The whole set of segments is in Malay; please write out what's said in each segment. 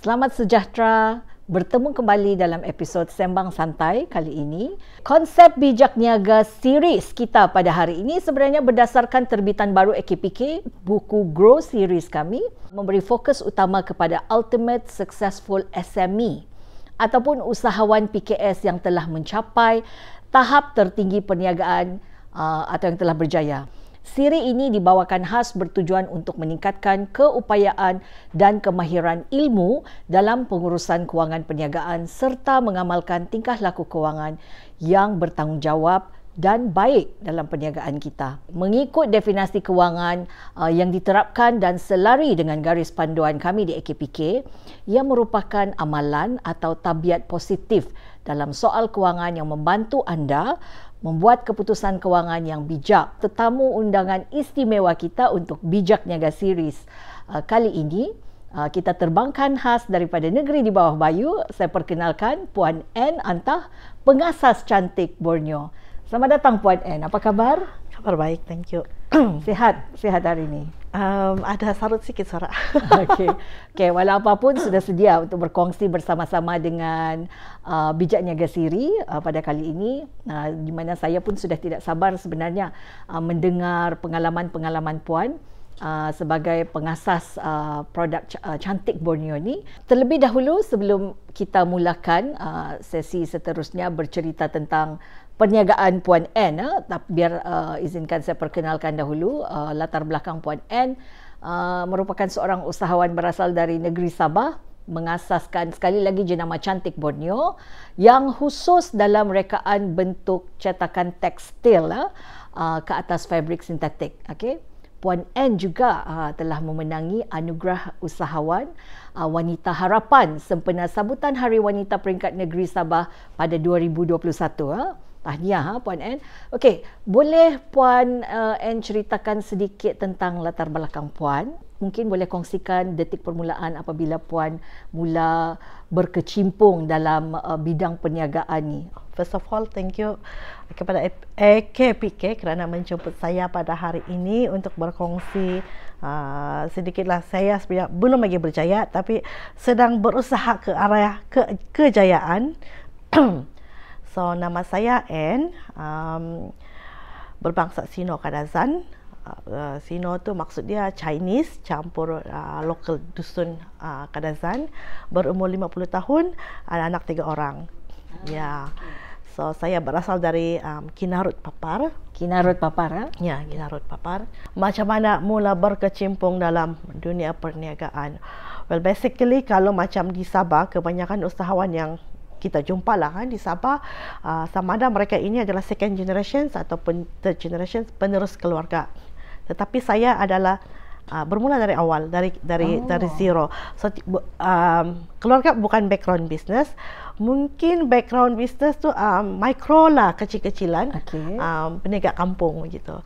Selamat sejahtera, bertemu kembali dalam episod Sembang Santai kali ini. Konsep Bijak Niaga series kita pada hari ini sebenarnya berdasarkan terbitan baru AKPK, buku Grow series kami, memberi fokus utama kepada Ultimate Successful SME ataupun usahawan PKS yang telah mencapai tahap tertinggi perniagaan atau yang telah berjaya. Siri ini dibawakan khas bertujuan untuk meningkatkan keupayaan dan kemahiran ilmu dalam pengurusan kewangan perniagaan serta mengamalkan tingkah laku kewangan yang bertanggungjawab dan baik dalam perniagaan kita. Mengikut definisi kewangan yang diterapkan dan selari dengan garis panduan kami di AKPK, ia merupakan amalan atau tabiat positif dalam soal kewangan yang membantu anda membuat keputusan kewangan yang bijak. Tetamu undangan istimewa kita untuk Bijak Niaga series kali ini, kita terbangkan khas daripada negeri di bawah bayu. Saya perkenalkan Puan Ann Antah, pengasas cantik Borneo. Selamat datang Puan Ann, apa khabar? Khabar baik, thank you. Sihat hari ini? Ada sarut sikit suara. Okey, walau apapun sudah sedia untuk berkongsi bersama-sama dengan Bijak Niaga Siri pada kali ini, di mana saya pun sudah tidak sabar sebenarnya mendengar pengalaman-pengalaman Puan sebagai pengasas produk cantik Borneo ni. Terlebih dahulu sebelum kita mulakan sesi seterusnya bercerita tentang perniagaan Puan Ann, biar izinkan saya perkenalkan dahulu latar belakang Puan Ann. Merupakan seorang usahawan berasal dari negeri Sabah, mengasaskan sekali lagi jenama cantik Borneo yang khusus dalam rekaan bentuk cetakan tekstil ke atas fabrik sintetik. Okey. Puan Ann juga telah memenangi anugerah usahawan Wanita Harapan sempena sambutan Hari Wanita Peringkat Negeri Sabah pada 2021. Tahniah Puan Ann. Okey, boleh Puan Ann ceritakan sedikit tentang latar belakang Puan? Mungkin boleh kongsikan detik permulaan apabila Puan mula berkecimpung dalam bidang perniagaan ni. First of all, thank you kepada AKPK kerana menjemput saya pada hari ini untuk berkongsi sedikitlah. Saya sebenarnya belum lagi berjaya tapi sedang berusaha ke arah kejayaan. So, nama saya Ann, berbangsa Sino Kadazan. Sino tu maksud dia Chinese campur lokal dusun Kadazan. Berumur 50 tahun, ada anak 3 orang. Ya. So, saya berasal dari Kinarut Papar. Kinarut Papar, Ya, Kinarut Papar. Macam mana mula berkecimpung dalam dunia perniagaan? Well, basically kalau macam di Sabah, kebanyakan usahawan yang kita jumpa lah kan di Sabah, sama ada mereka ini adalah second generation ataupun third generation penerus keluarga. Tetapi saya adalah bermula dari awal, dari zero. So keluarga bukan background business. Mungkin background business tu micro lah, kecil-kecilan. Peniaga kampung begitu.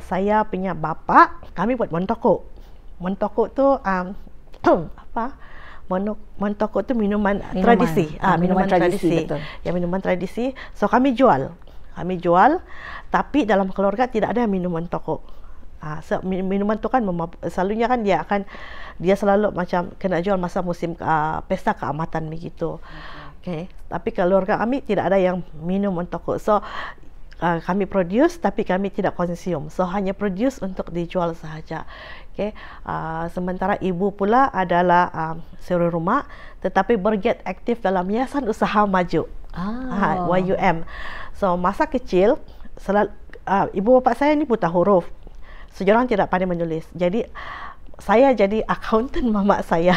Saya punya bapa, kami buat montoko. Montoko tu apa? Montoko tu minuman tradisi. Minuman tradisi. Betul. Ya, minuman tradisi. So kami jual, tapi dalam keluarga tidak ada minum montoko. So, minuman tu kan selalunya kan dia selalu macam kena jual masa musim pesta keamatan begitu. Okay. Tapi keluarga kami tidak ada yang minum montoko. So kami produce tapi kami tidak consume. So hanya produce untuk dijual sahaja. Okay. Sementara ibu pula adalah suri rumah tetapi bergiat aktif dalam Yayasan Usaha Maju, YUM. So masa kecil ibu bapa saya ni buta huruf. Sejorang tidak pandai menulis. Jadi saya jadi accountant mama saya.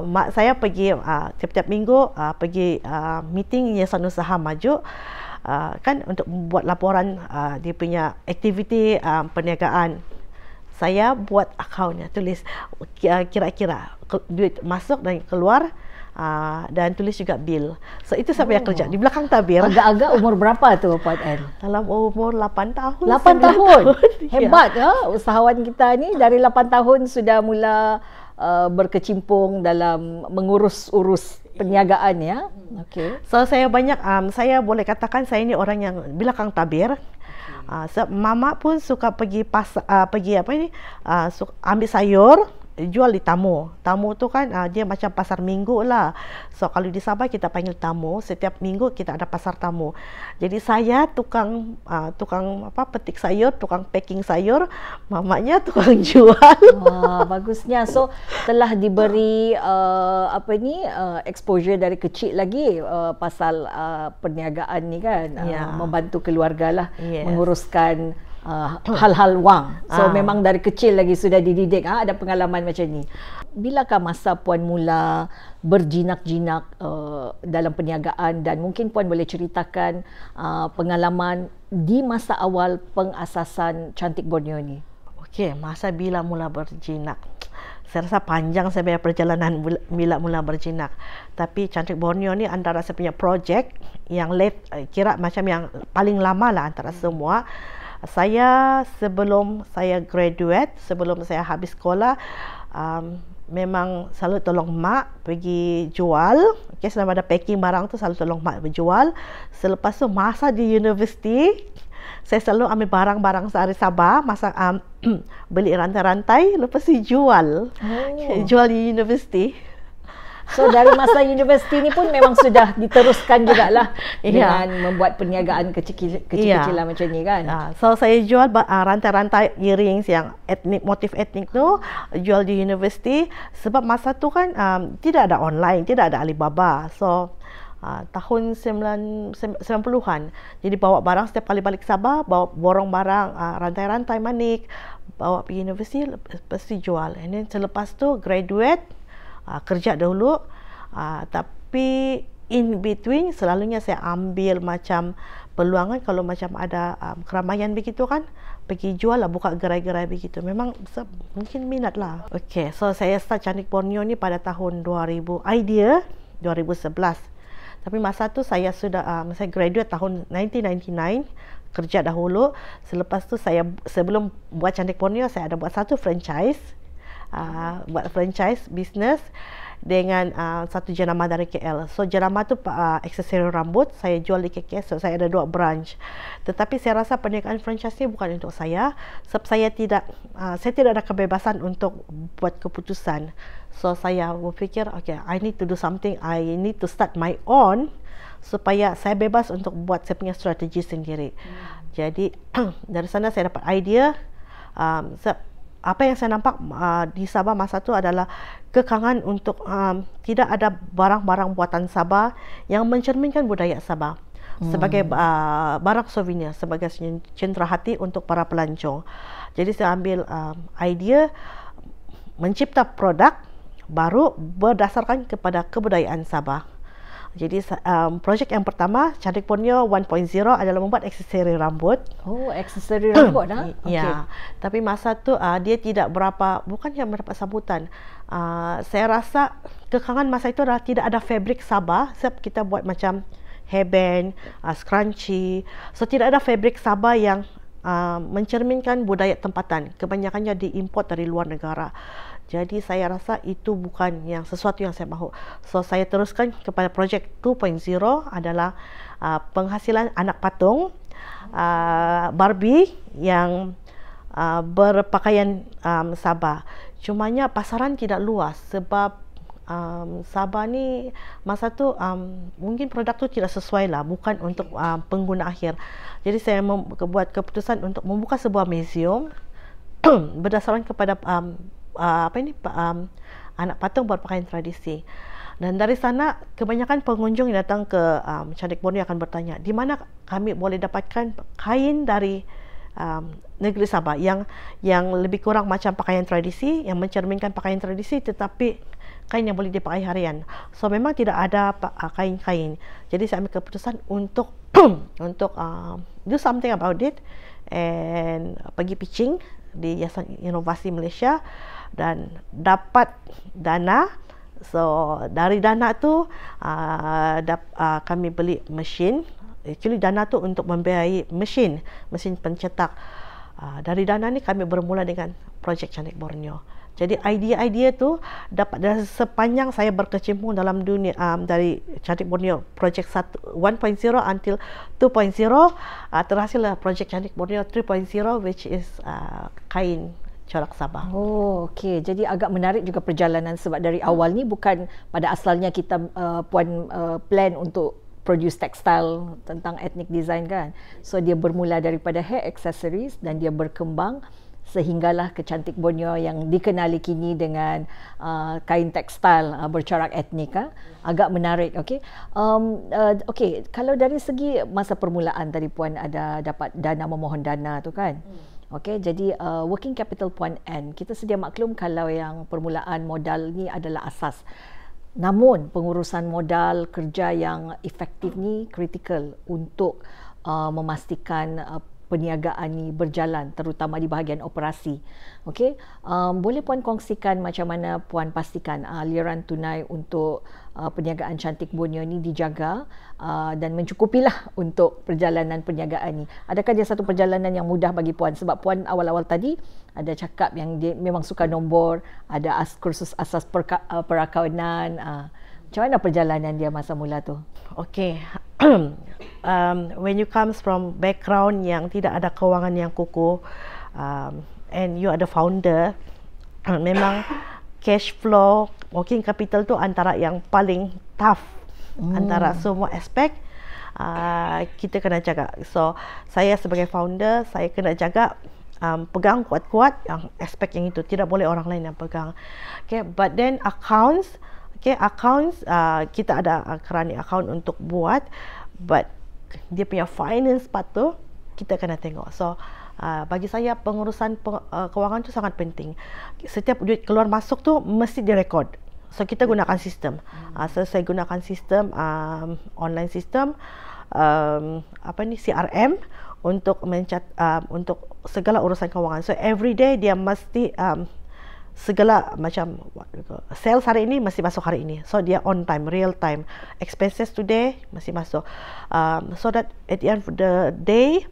Mak saya pergi tiap-tiap minggu pergi meeting Yayasan Usaha Maju. Kan untuk membuat laporan dia punya aktiviti perniagaan. Saya buat akaunnya, tulis kira-kira duit masuk dan keluar, dan tulis juga bil. So itu saya punya kerja di belakang tabir. Agak-agak umur berapa tu Puan Ann? Dalam umur 8 tahun. 8 tahun? Hebat usahawan kita ni dari 8 tahun sudah mula berkecimpung dalam mengurus-urus perniagaan ya. Okay. So saya banyak saya boleh katakan saya ni orang yang belakang tabir. Mama pun suka pergi ambil sayur jual di Tamu. Tamu tu kan dia macam pasar minggu lah. So kalau di Sabah kita panggil Tamu, setiap minggu kita ada pasar Tamu. Jadi saya tukang petik sayur, tukang packing sayur, mamanya tukang jual. Bagusnya. So telah diberi exposure dari kecil lagi pasal perniagaan ni kan, membantu keluarga lah, menguruskan hal-hal wang. So memang dari kecil lagi sudah dididik, ada pengalaman macam ni. Bilakah masa Puan mula berjinak-jinak dalam perniagaan, dan mungkin Puan boleh ceritakan pengalaman di masa awal pengasasan Cantik Borneo ni? Okey, masa bila mula berjinak. Saya rasa panjang saya punya perjalanan bila mula berjinak. Tapi Cantik Borneo ni antara saya punya projek yang kira macam yang paling lama lah antara semua. Saya sebelum saya graduate, sebelum saya habis sekolah, memang selalu tolong mak pergi jual. Okay, selama ada packing barang tu selalu tolong mak berjual. Selepas tu masa di universiti, saya selalu ambil barang-barang sehari Sabah, beli rantai-rantai, lepas tu jual. Jual di universiti. So dari masa universiti ni pun memang sudah diteruskan jugalah dengan membuat perniagaan kecil-kecilan macam ni kan. So saya jual rantai-rantai earrings yang motif etnik tu, jual di universiti. Sebab masa tu kan tidak ada online, tidak ada Alibaba. So tahun 90-an. Jadi bawa barang setiap kali balik Sabah, borong barang rantai-rantai manik, bawa pergi universiti, lepas tu jual. And then selepas tu graduate, kerja dahulu, tapi in between selalunya saya ambil macam peluangan kalau macam ada keramaian begitu kan, pergi jual lah, buka gerai-gerai begitu. Memang mungkin minat lah. Okay, so saya start Cantik Borneo ni pada tahun 2011. Tapi masa tu saya sudah saya graduate tahun 1999, kerja dahulu. Selepas tu sebelum buat Cantik Borneo, saya ada buat satu franchise. Buat franchise business dengan satu jenama dari KL. So jenama tu aksesori rambut, saya jual di KK. So saya ada 2 branch. Tetapi saya rasa perniagaan franchise ni bukan untuk saya, sebab saya tidak ada kebebasan untuk buat keputusan. So saya berfikir, okay, I need to do something, I need to start my own, supaya saya bebas untuk buat saya punya strategi sendiri. Jadi dari sana saya dapat idea. Apa yang saya nampak di Sabah masa tu adalah kekangan untuk tidak ada barang-barang buatan Sabah yang mencerminkan budaya Sabah sebagai barang souvenir, sebagai cendera hati untuk para pelancong. Jadi saya ambil idea mencipta produk baru berdasarkan kepada kebudayaan Sabah. Jadi projek yang pertama, Cantik Borneo 1.0, adalah membuat aksesori rambut. Oh, aksesori rambut dah. Ya. Tapi masa tu dia tidak bukannya mendapat sambutan. Saya rasa kekangan masa itu adalah tidak ada fabrik Sabah. Sebab kita buat macam hairband, scrunchie. So tidak ada fabrik Sabah yang mencerminkan budaya tempatan. Kebanyakannya diimport dari luar negara. Jadi saya rasa itu bukan sesuatu yang saya mahu. So saya teruskan kepada projek 2.0, adalah penghasilan anak patung Barbie yang berpakaian Sabah. Cumanya pasaran tidak luas sebab Sabah ni masa tu mungkin produk tu tidak sesuai lah, bukan untuk pengguna akhir. Jadi saya buat keputusan untuk membuka sebuah museum berdasarkan kepada anak patung berpakaian tradisi. Dan dari sana kebanyakan pengunjung yang datang ke Cantik Borneo akan bertanya, di mana kami boleh dapatkan kain dari negeri Sabah yang lebih kurang macam pakaian tradisi, yang mencerminkan pakaian tradisi tetapi kain yang boleh dipakai harian. So memang tidak ada kain-kain. Jadi saya ambil keputusan untuk do something about it and pergi pitching di Yayasan Inovasi Malaysia dan dapat dana. So dari dana tu kami beli mesin. Actually dana tu untuk membiayai mesin pencetak. Dari dana ni kami bermula dengan projek Cantik Borneo. Jadi idea-idea tu dapat dari sepanjang saya berkecimpung dalam dunia dari Cantik Borneo projek 1.0 until 2.0, terhasillah projek Cantik Borneo 3.0 which is kain corak Sabah. Oh, okey. Jadi agak menarik juga perjalanan sebab dari awal ni bukan pada asalnya kita Puan plan untuk produce textile tentang ethnic design kan. So dia bermula daripada hair accessories dan dia berkembang sehinggalah ke Cantik Borneo yang dikenali kini dengan kain tekstil bercorak etnik. Agak menarik. Okey. Okey, kalau dari segi masa permulaan tadi Puan ada dapat dana, memohon dana tu kan. Okey, jadi working capital Puan Ann, kita sedia maklum kalau yang permulaan modal ni adalah asas. Namun pengurusan modal kerja yang efektif ni kritikal untuk memastikan perniagaan ni berjalan, terutama di bahagian operasi. Okey, boleh Puan kongsikan macam mana Puan pastikan aliran tunai untuk perniagaan Cantik Borneo ni dijaga dan mencukupilah untuk perjalanan perniagaan ni. Adakah dia satu perjalanan yang mudah bagi Puan? Sebab Puan awal-awal tadi ada cakap yang dia memang suka nombor, ada kursus asas perakawanan. Macam mana perjalanan dia masa mula tu? Okay, when you comes from background yang tidak ada kewangan yang kukuh, and you are the founder, memang cash flow, working capital tu antara yang paling tough antara semua aspek. Kita kena jaga. So saya sebagai founder, saya kena jaga, pegang kuat-kuat yang aspek yang itu, tidak boleh orang lain yang pegang. Okay, but then accounts, kita ada kerana account untuk buat, but dia punya finance part tu kita kena tengok. So bagi saya pengurusan kewangan tu sangat penting. Setiap duit keluar masuk tu mesti direkod. So kita gunakan sistem. So saya gunakan sistem online sistem CRM untuk untuk segala urusan kewangan. So every day dia mesti segala macam sales hari ini mesti masuk hari ini. So dia on time, real time. Expenses today mesti masuk. So that at the end of the day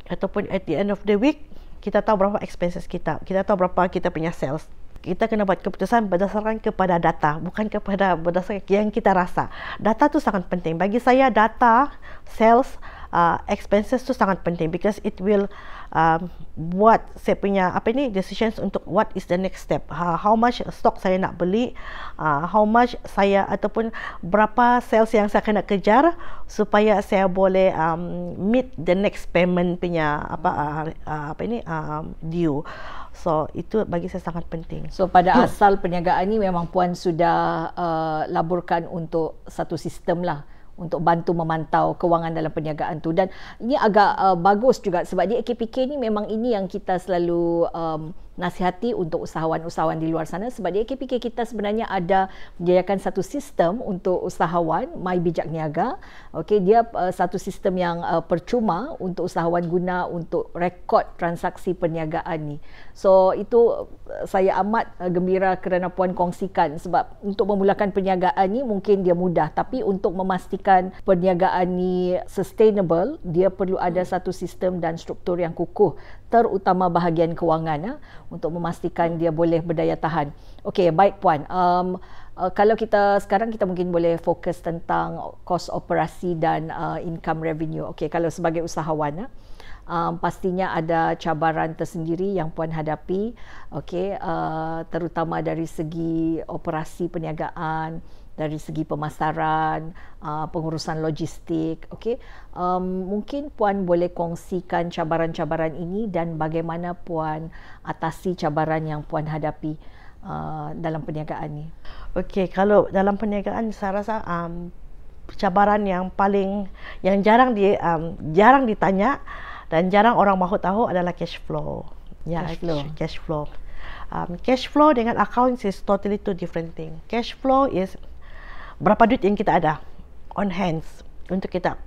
ataupun at the end of the week, kita tahu berapa expenses kita. Kita tahu berapa kita punya sales. Kita kena buat keputusan berdasarkan kepada data, bukan kepada berdasarkan yang kita rasa. Data tu sangat penting. Bagi saya data, sales, expenses tu sangat penting because it will buat saya punya decisions untuk what is the next step, how much stock saya nak beli, how much saya ataupun berapa sales yang saya kena kejar supaya saya boleh meet the next payment punya due. So itu bagi saya sangat penting. So pada asal perniagaan ni memang Puan sudah laburkan untuk satu sistem lah untuk bantu memantau kewangan dalam perniagaan tu, dan ini agak bagus juga sebab di AKPK ni memang ini yang kita selalu nasihati untuk usahawan-usahawan di luar sana, sebab di AKPK kita sebenarnya ada menyediakan satu sistem untuk usahawan, My Bijak Niaga. Okey, dia satu sistem yang percuma untuk usahawan guna untuk rekod transaksi perniagaan ni. So itu saya amat gembira kerana Puan kongsikan, sebab untuk memulakan perniagaan ni mungkin dia mudah, tapi untuk memastikan perniagaan ni sustainable, dia perlu ada satu sistem dan struktur yang kukuh, terutama bahagian kewangan untuk memastikan dia boleh berdaya tahan. Okey, baik Puan. Kalau kita sekarang kita mungkin boleh fokus tentang kos operasi dan income revenue. Okey, kalau sebagai usahawan pastinya ada cabaran tersendiri yang Puan hadapi. Okey, terutama dari segi operasi perniagaan, dari segi pemasaran, pengurusan logistik. Okey, mungkin Puan boleh kongsikan cabaran-cabaran ini dan bagaimana Puan atasi cabaran yang Puan hadapi dalam perniagaan ni. Okey, kalau dalam perniagaan saya rasa cabaran yang jarang ditanya dan jarang orang mahu tahu adalah cash flow. Cash flow. Cash flow dengan accounts is totally two different thing. Cash flow is berapa duit yang kita ada on hands untuk kita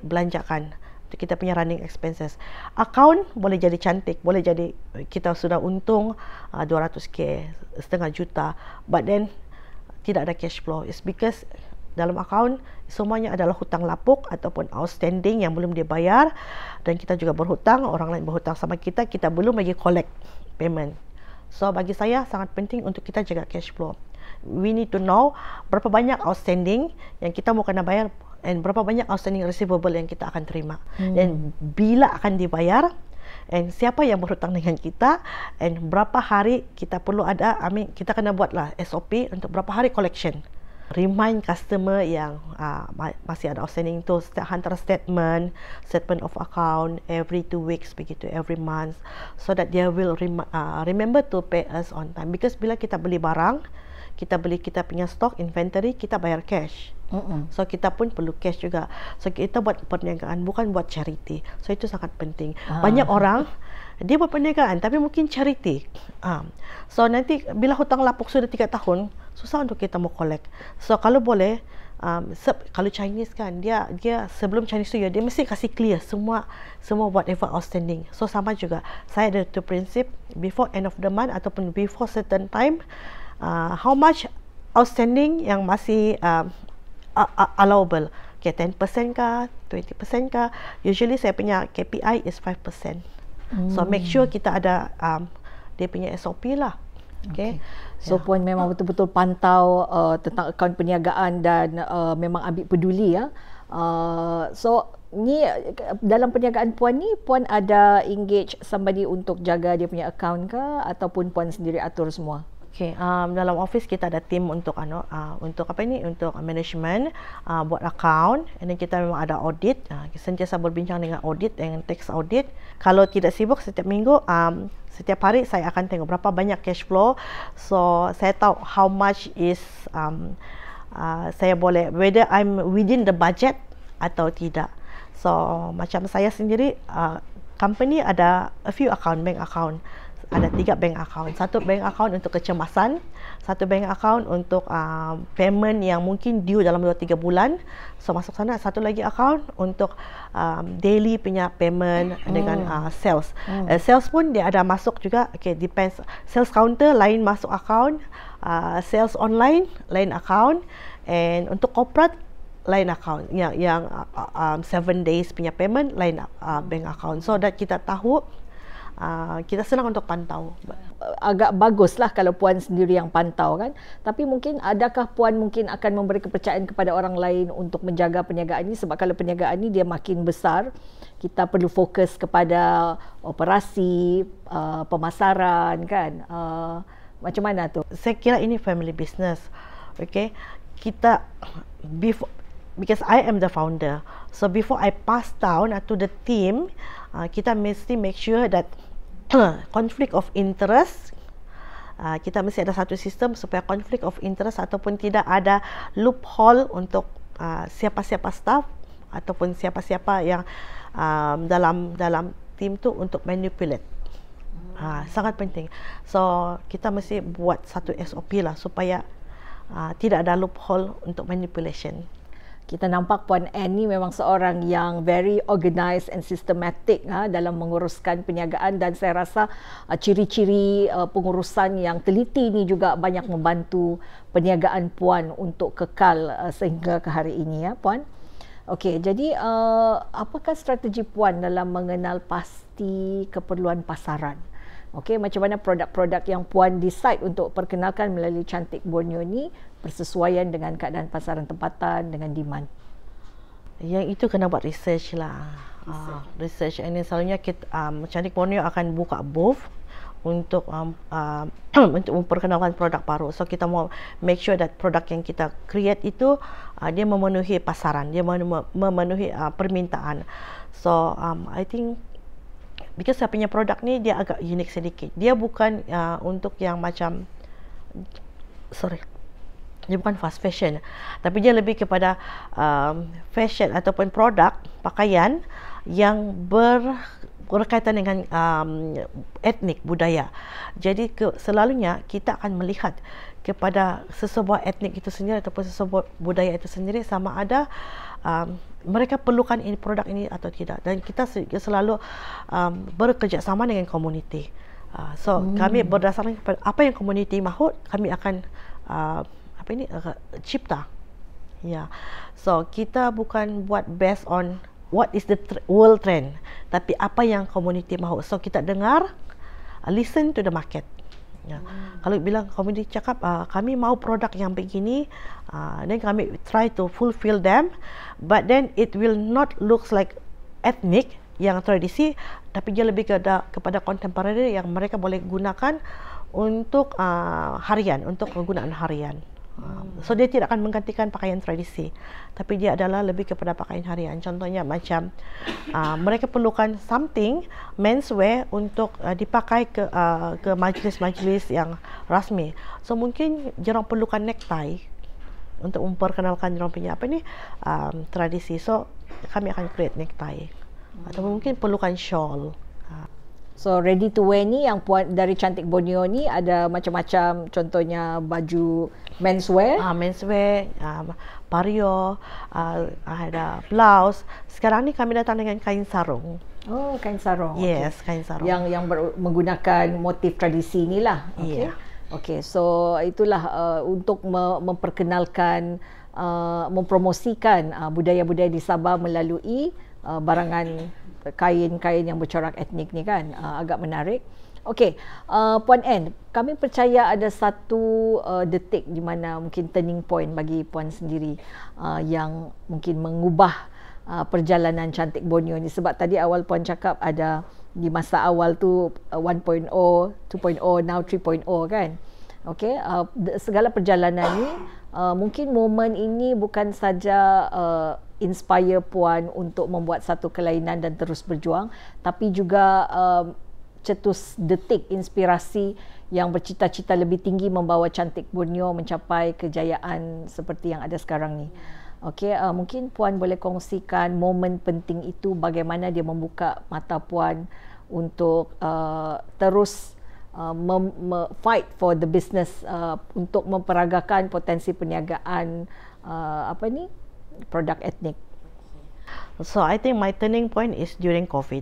belanjakan untuk kita punya running expenses. Account boleh jadi cantik, boleh jadi kita sudah untung 200k, setengah juta, but then tidak ada cash flow. It's because dalam account semuanya adalah hutang lapuk ataupun outstanding yang belum dibayar, dan kita juga berhutang, orang lain berhutang sama kita, kita belum lagi collect payment. So bagi saya sangat penting untuk kita jaga cash flow. We need to know berapa banyak outstanding yang kita mau kena bayar dan berapa banyak outstanding receivable yang kita akan terima. Dan bila akan dibayar, and siapa yang berhutang dengan kita, and berapa hari kita perlu ada, kita kena buatlah SOP untuk berapa hari collection. Remind customer yang masih ada outstanding tu, hantar statement of account every 2 weeks begitu, every month, so that they will remember to pay us on time. Because bila kita beli barang, kita punya stock inventory, kita bayar cash. So kita pun perlu cash juga. So kita buat perniagaan, bukan buat charity. So itu sangat penting. Banyak orang dia buat perniagaan tapi mungkin charity. So nanti bila hutang lapuk sudah 3 tahun, susah untuk kita mau collect. So kalau boleh, kalau Chinese kan, dia sebelum Chinese New Year dia mesti kasih clear semua whatever outstanding. So sama juga, saya ada tu prinsip, before end of the month ataupun before certain time, how much outstanding yang masih allowable. Okay, 10% kah, 20% kah? Usually saya punya KPI is 5%. So make sure kita ada dia punya SOP lah. Okay. So Puan memang betul-betul pantau tentang akaun perniagaan dan memang ambil peduli ya. So ni dalam perniagaan Puan ni, Puan ada engage somebody untuk jaga dia punya akaun ke, ataupun Puan sendiri atur semua? Okay, dalam office kita ada team untuk untuk management, buat account, and then kita memang ada audit, sentiasa berbincang dengan audit, dengan tax audit. Kalau tidak sibuk setiap minggu, setiap hari saya akan tengok berapa banyak cash flow. So saya tahu how much is saya boleh, whether I'm within the budget atau tidak. So macam saya sendiri, company ada a few account, bank account. Ada 3 bank account. Satu bank account untuk kecemasan, satu bank account untuk payment yang mungkin due dalam 2-3 bulan. So masuk sana. Satu lagi account untuk daily punya payment dengan sales. Sales pun dia ada masuk juga. Okay, depends. Sales counter lain masuk account, sales online lain account, and untuk corporate lain account. Yang 7 days punya payment lain bank account. So that kita tahu, kita senang untuk pantau. Agak baguslah kalau Puan sendiri yang pantau kan. Tapi mungkin adakah Puan mungkin akan memberi kepercayaan kepada orang lain untuk menjaga perniagaan ini, sebab kalau perniagaan ini dia makin besar, kita perlu fokus kepada operasi, pemasaran kan. Macam mana tu? Saya kira ini family business. Okay, kita because I am the founder, so before I pass down to the team, kita mesti make sure that conflict of interest, kita mesti ada satu sistem supaya conflict of interest ataupun tidak ada loophole untuk siapa-siapa staff ataupun siapa-siapa yang dalam team tu untuk manipulate. Sangat penting. So kita mesti buat satu SOP lah supaya tidak ada loophole untuk manipulation. Kita nampak Puan Ann ni memang seorang yang very organised and systematic dalam menguruskan perniagaan, dan saya rasa ciri-ciri pengurusan yang teliti ni juga banyak membantu perniagaan Puan untuk kekal sehingga ke hari ini ya Puan. Okey, jadi apakah strategi Puan dalam mengenal pasti keperluan pasaran? Okey, macam mana produk-produk yang Puan decide untuk perkenalkan melalui Cantik Borneo ni bersesuaian dengan keadaan pasaran tempatan, dengan demand? Yang itu kena buat research lah. Research. And selalunya kita, Cantik Borneo akan buka booth untuk untuk memperkenalkan produk baru. So kita mau make sure that produk yang kita create itu dia memenuhi pasaran, dia memenuhi permintaan. So I think because saya punya produk ni dia agak unik sedikit. Dia bukan untuk yang macam dia bukan fast fashion, tapi dia lebih kepada fashion ataupun produk pakaian yang berkaitan dengan etnik budaya. Jadi selalunya kita akan melihat kepada sesebuah etnik itu sendiri ataupun sesebuah budaya itu sendiri sama ada mereka perlukan ini produk ini atau tidak, dan kita selalu bekerjasama dengan komuniti. So kami berdasarkan kepada apa yang komuniti mahu, kami akan cipta. Ya. So kita bukan buat based on what is the world trend, tapi apa yang komuniti mahu. So kita dengar, listen to the market. Ya. Kalau bilang komuniti cakap kami mau produk yang begini, then kami try to fulfill them, but then it will not looks like ethnic, yang tradisi, tapi dia lebih kepada contemporary yang mereka boleh gunakan untuk harian, untuk penggunaan harian. So dia tidak akan menggantikan pakaian tradisi, tapi dia adalah lebih kepada pakaian harian. Contohnya macam mereka perlukan something menswear untuk dipakai ke majlis-majlis yang rasmi. So mungkin diorang perlukan necktie untuk memperkenalkan diorang punya tradisi. So kami akan create necktie, atau mungkin perlukan shawl. So ready to wear ni yang puan dari Cantik Borneo ni ada macam-macam, contohnya baju menswear. Menswear, pario, ada blouse. Sekarang ni kami datang dengan kain sarung. Oh, kain sarung. Yes, okay. Kain sarung. Yang menggunakan motif tradisi ni lah. Okay. Yeah. Okay, so itulah untuk memperkenalkan, mempromosikan budaya-budaya di Sabah melalui barangan kain-kain yang bercorak etnik ni kan. Agak menarik. Okey, Puan Ann, kami percaya ada satu detik di mana mungkin turning point bagi Puan sendiri yang mungkin mengubah perjalanan Cantik Borneo ni. Sebab tadi awal Puan cakap ada di masa awal tu 1.0, 2.0, now 3.0 kan. Okey, segala perjalanan ni mungkin momen ini bukan saja inspire Puan untuk membuat satu kelainan dan terus berjuang, tapi juga cetus detik inspirasi yang bercita-cita lebih tinggi membawa Cantik Borneo mencapai kejayaan seperti yang ada sekarang ni. Okey, mungkin Puan boleh kongsikan momen penting itu, bagaimana dia membuka mata Puan untuk terus fight for the business, untuk memperagakan potensi perniagaan produk etnik. So I think my turning point is during COVID.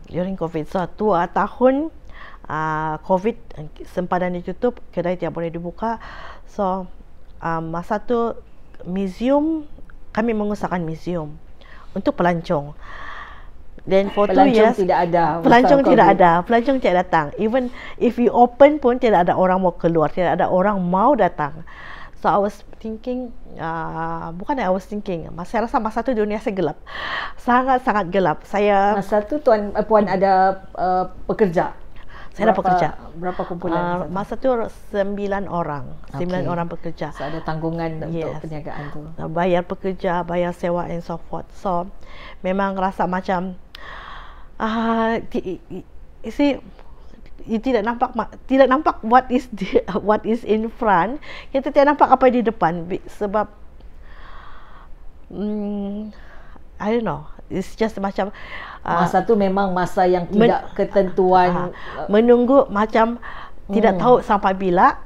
During COVID, so 2 tahun COVID, sempadan ditutup, kedai tidak boleh dibuka. So masa tu museum, kami mengusahakan museum untuk pelancong. Then for 2 years tidak ada. Pelancong tidak ada, pelancong tidak datang. Even if we open pun tidak ada orang mau keluar, tidak ada orang mau datang. So I was thinking, saya rasa masa tu dunia saya gelap, sangat-sangat gelap. Masa tu Puan ada pekerja? Saya ada pekerja. Berapa kumpulan? Masa tu 9 orang, 9 orang pekerja. So ada tanggungan untuk perniagaan tu. Bayar pekerja, bayar sewa and so forth. So memang rasa macam tidak nampak what is in front. Kita tidak nampak apa di depan, sebab I don't know, it's just macam masa tu memang masa yang tidak ketentuan, menunggu macam tidak tahu sampai bila.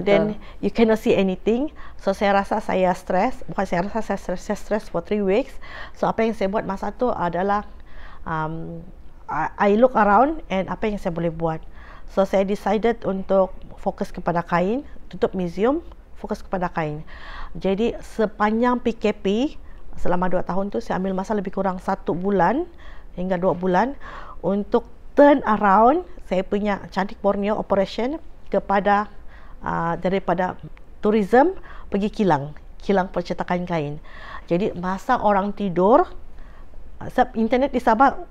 Then you cannot see anything. So saya rasa saya stres. Bukan saya rasa saya stres for 3 weeks. So apa yang saya buat masa tu adalah I look around and apa yang saya boleh buat. So saya decided untuk fokus kepada kain, tutup museum, fokus kepada kain. Jadi sepanjang PKP selama 2 tahun tu saya ambil masa lebih kurang 1 bulan hingga 2 bulan untuk turn around saya punya Cantik Borneo operation kepada daripada tourism pergi kilang percetakan kain. Jadi masa orang tidur, internet di Sabah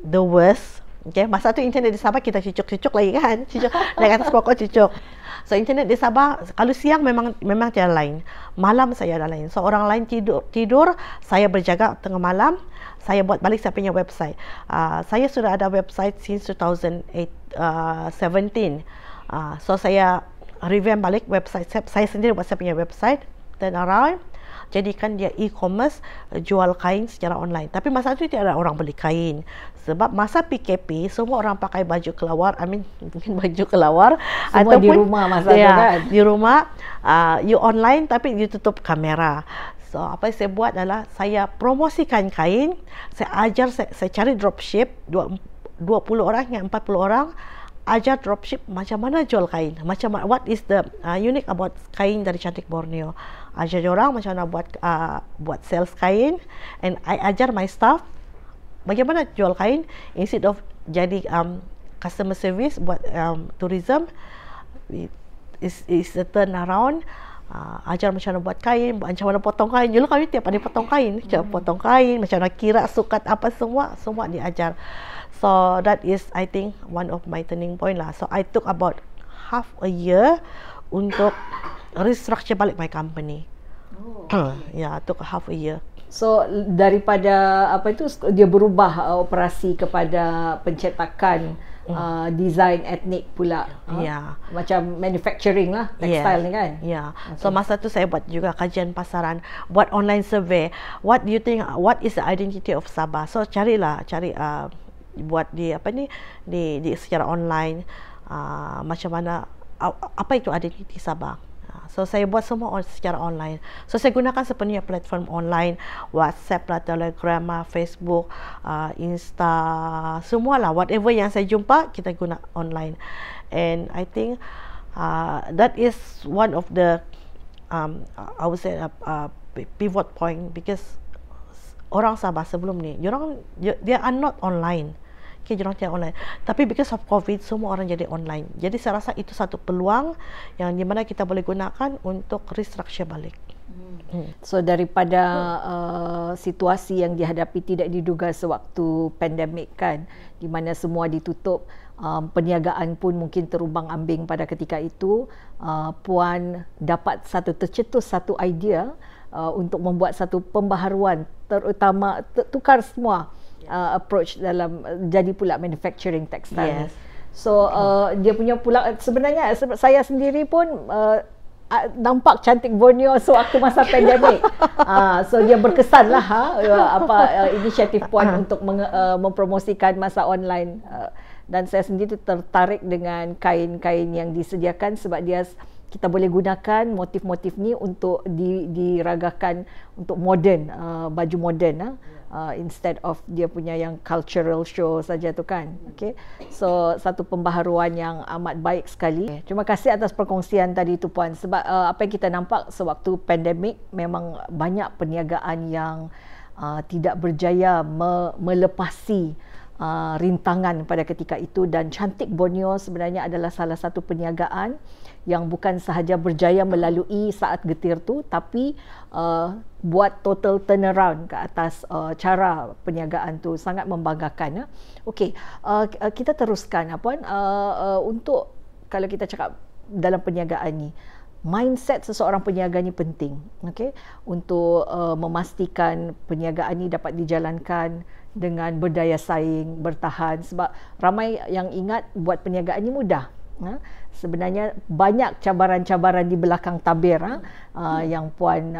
the worst. Okay, masa tu internet di Sabah kita cucuk lagi kan, naik atas pokok cucuk. So internet di Sabah kalau siang memang tiada lain, malam saya ada lain. So orang lain tidur, saya berjaga tengah malam. Saya buat balik saya punya website. Saya sudah ada website since 2017. So saya revamp balik website saya sendiri, buat saya punya website, turn around, jadikan dia e-commerce, jual kain secara online. Tapi masa itu tidak ada orang beli kain. Sebab masa PKP, semua orang pakai baju kelawar, mungkin baju kelawar. Semua ataupun, di rumah masa itu kan? Di rumah, you online tapi you tutup kamera. So apa yang saya buat adalah saya promosikan kain, saya ajar, saya cari dropship, 20 orang hingga 40 orang, ajar dropship macam mana jual kain, what is the unique about kain dari Cantik Borneo. Ajar orang macam mana buat sales kain, and I ajar my staff bagaimana jual kain instead of jadi customer service buat tourism. Is a turn around. ajar macam mana buat kain, macam mana potong kain. Dulu kami tiap hari potong kain, potong kain, macam mana kira sukat apa semua diajar. So that is I think one of my turning point lah. So I took about half a year untuk restructure balik my company. Yeah, took half a year. So daripada apa itu dia berubah operasi kepada pencetakan design etnik pula. Macam manufacturing lah, textile ni kan. Okay. So masa tu saya buat juga kajian pasaran, buat online survey. What do you think, what is the identity of Sabah? So cari buat di apa ni di secara online, macam mana apa itu identiti Sabah. So saya buat semua secara online. So saya gunakan sepenuhnya platform online, WhatsApp lah, Telegram lah, Facebook, Insta, semualah, whatever yang saya jumpa kita guna online. And I think that is one of the I would say pivot point, because orang Sabah sebelum ni, they are not online. Okay, diorang tidak online. Tapi because of COVID, semua orang jadi online. Jadi saya rasa itu satu peluang yang di mana kita boleh gunakan untuk restructure balik. So daripada situasi yang dihadapi tidak diduga sewaktu pandemik kan, di mana semua ditutup, perniagaan pun mungkin terumbang-ambing pada ketika itu, Puan dapat tercetus satu idea untuk membuat satu pembaharuan, terutama tukar semua approach dalam jadi pula manufacturing textile. So dia punya pula, sebenarnya saya sendiri pun nampak cantik Borneo sewaktu masa pandemik. So dia berkesan lah inisiatif Puan untuk mempromosikan masa online. Dan saya sendiri tertarik dengan kain-kain yang disediakan sebab kita boleh gunakan motif-motif ni untuk diragakan untuk modern, baju moden, instead of dia punya yang cultural show saja tu kan. Okay. So satu pembaharuan yang amat baik sekali. Terima kasih atas perkongsian tadi tu Puan, sebab apa yang kita nampak sewaktu pandemik, memang banyak perniagaan yang tidak berjaya melepasi rintangan pada ketika itu, dan Cantik Borneo sebenarnya adalah salah satu perniagaan yang bukan sahaja berjaya melalui saat getir tu, tapi buat total turnaround ke atas cara perniagaan tu. Sangat membanggakan. Okey, kita teruskan Puan, untuk kalau kita cakap dalam perniagaan ni, mindset seseorang peniaga ni penting, okey, untuk memastikan perniagaan ni dapat dijalankan dengan berdaya saing, bertahan. Sebab ramai yang ingat buat perniagaan ni mudah. Sebenarnya banyak cabaran-cabaran di belakang tabir yang Puan